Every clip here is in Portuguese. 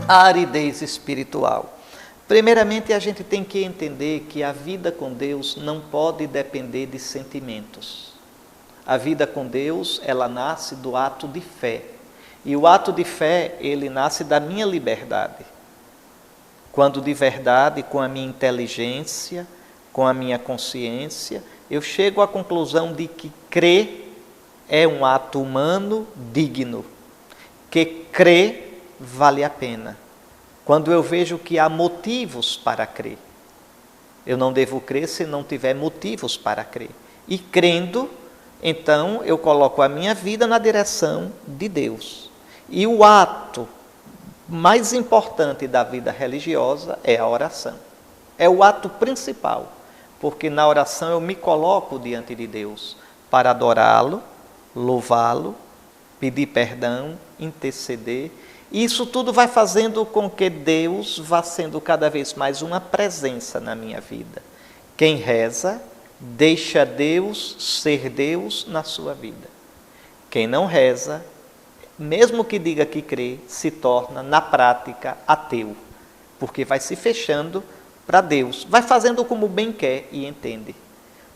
A aridez espiritual. Primeiramente, a gente tem que entender que a vida com Deus não pode depender de sentimentos. A vida com Deus, ela nasce do ato de fé. E o ato de fé, ele nasce da minha liberdade. Quando de verdade, com a minha inteligência, com a minha consciência, eu chego à conclusão de que crer é um ato humano digno. Que crer vale a pena. Quando eu vejo que há motivos para crer. Eu não devo crer se não tiver motivos para crer. E crendo, então eu coloco a minha vida na direção de Deus. E o ato mais importante da vida religiosa é a oração. É o ato principal, porque na oração eu me coloco diante de Deus para adorá-lo, louvá-lo, pedir perdão, interceder. Isso tudo vai fazendo com que Deus vá sendo cada vez mais uma presença na minha vida. Quem reza, deixa Deus ser Deus na sua vida. Quem não reza, mesmo que diga que crê, se torna, na prática, ateu. Porque vai se fechando para Deus. Vai fazendo como bem quer e entende.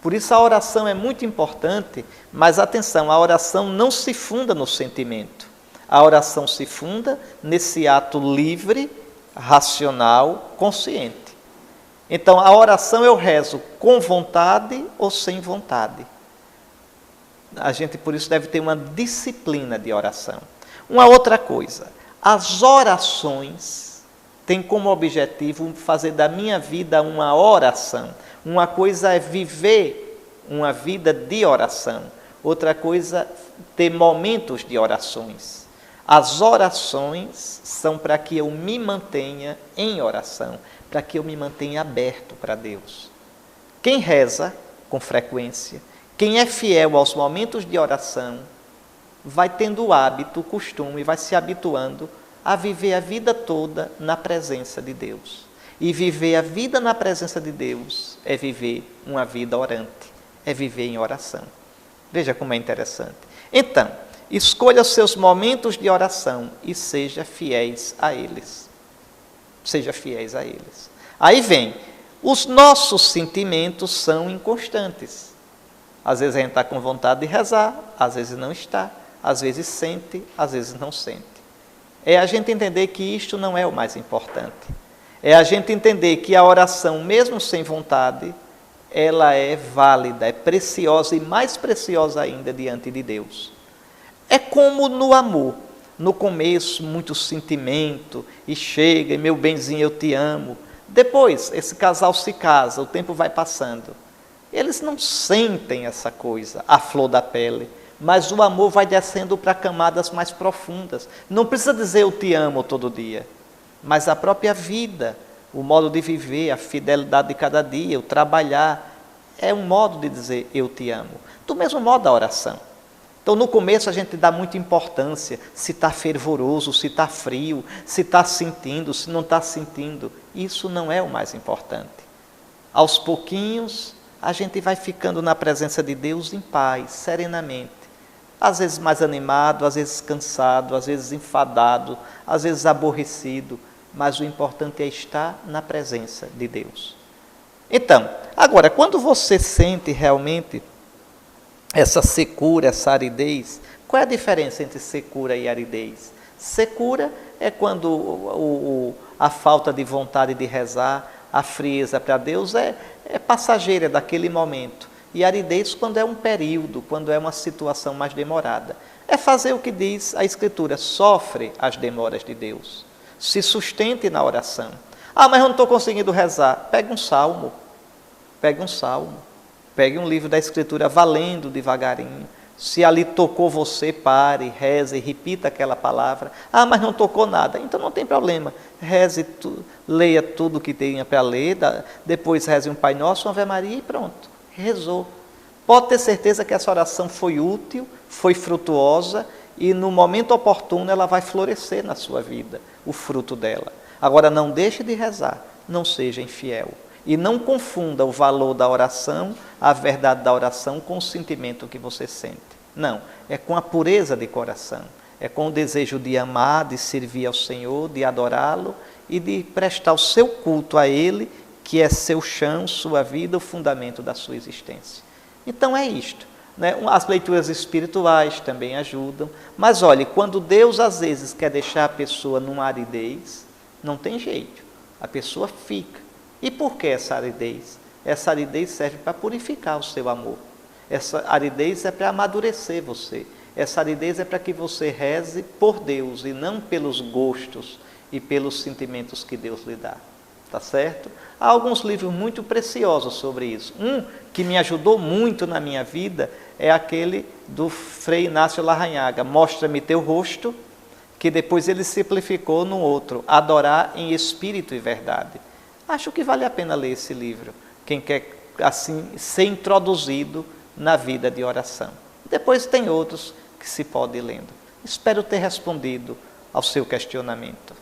Por isso a oração é muito importante, mas atenção, a oração não se funda no sentimento. A oração se funda nesse ato livre, racional, consciente. Então, a oração eu rezo com vontade ou sem vontade. A gente, por isso, deve ter uma disciplina de oração. Uma outra coisa, as orações têm como objetivo fazer da minha vida uma oração. Uma coisa é viver uma vida de oração. Outra coisa, ter momentos de orações. As orações são para que eu me mantenha em oração, para que eu me mantenha aberto para Deus. Quem reza com frequência, quem é fiel aos momentos de oração, vai tendo o hábito, o costume, vai se habituando a viver a vida toda na presença de Deus. E viver a vida na presença de Deus é viver uma vida orante, é viver em oração. Veja como é interessante. Então, escolha os seus momentos de oração e seja fiéis a eles. Seja fiéis a eles. Aí vem, os nossos sentimentos são inconstantes. Às vezes a gente está com vontade de rezar, às vezes não está. Às vezes sente, às vezes não sente. É a gente entender que isto não é o mais importante. É a gente entender que a oração, mesmo sem vontade, ela é válida, é preciosa e mais preciosa ainda diante de Deus. É como no amor. No começo, muito sentimento, e chega, e meu benzinho, eu te amo. Depois, esse casal se casa, o tempo vai passando. Eles não sentem essa coisa, a flor da pele, mas o amor vai descendo para camadas mais profundas. Não precisa dizer eu te amo todo dia, mas a própria vida, o modo de viver, a fidelidade de cada dia, o trabalhar, é um modo de dizer eu te amo. Do mesmo modo a oração. Então, no começo, a gente dá muita importância, se está fervoroso, se está frio, se está sentindo, se não está sentindo. Isso não é o mais importante. Aos pouquinhos, a gente vai ficando na presença de Deus em paz, serenamente. Às vezes mais animado, às vezes cansado, às vezes enfadado, às vezes aborrecido, mas o importante é estar na presença de Deus. Então, agora, quando você sente realmente essa secura, essa aridez, qual é a diferença entre secura e aridez? Secura é quando a falta de vontade de rezar, a frieza para Deus é passageira daquele momento. E aridez quando é um período, quando é uma situação mais demorada. É fazer o que diz a Escritura, sofre as demoras de Deus. Se sustente na oração. Ah, mas eu não estou conseguindo rezar. Pegue um salmo. Pegue um salmo. Pegue um livro da Escritura valendo devagarinho. Se ali tocou você, pare, reze, repita aquela palavra. Ah, mas não tocou nada. Então não tem problema. Reze, leia tudo que tenha para ler. Depois reze um Pai Nosso, uma Ave Maria e pronto. Rezou. Pode ter certeza que essa oração foi útil, foi frutuosa e no momento oportuno ela vai florescer na sua vida, o fruto dela. Agora não deixe de rezar, não seja infiel. E não confunda o valor da oração, a verdade da oração com o sentimento que você sente. Não, é com a pureza de coração, É com o desejo de amar, de servir ao Senhor, de adorá-lo e de prestar o seu culto a Ele, que é seu chão, sua vida, o fundamento da sua existência. Então é isto, né? As leituras espirituais também ajudam, mas olhe, quando Deus às vezes quer deixar a pessoa numa aridez, não tem jeito, a pessoa fica. E por que essa aridez? Essa aridez serve para purificar o seu amor. Essa aridez é para amadurecer você. Essa aridez é para que você reze por Deus e não pelos gostos e pelos sentimentos que Deus lhe dá. Tá certo? Há alguns livros muito preciosos sobre isso. Um que me ajudou muito na minha vida é aquele do Frei Inácio Larrañaga, Mostra-me Teu Rosto, que depois ele simplificou no outro, Adorar em Espírito e Verdade. Acho que vale a pena ler esse livro, quem quer assim ser introduzido na vida de oração. Depois tem outros que se pode ir lendo. Espero ter respondido ao seu questionamento.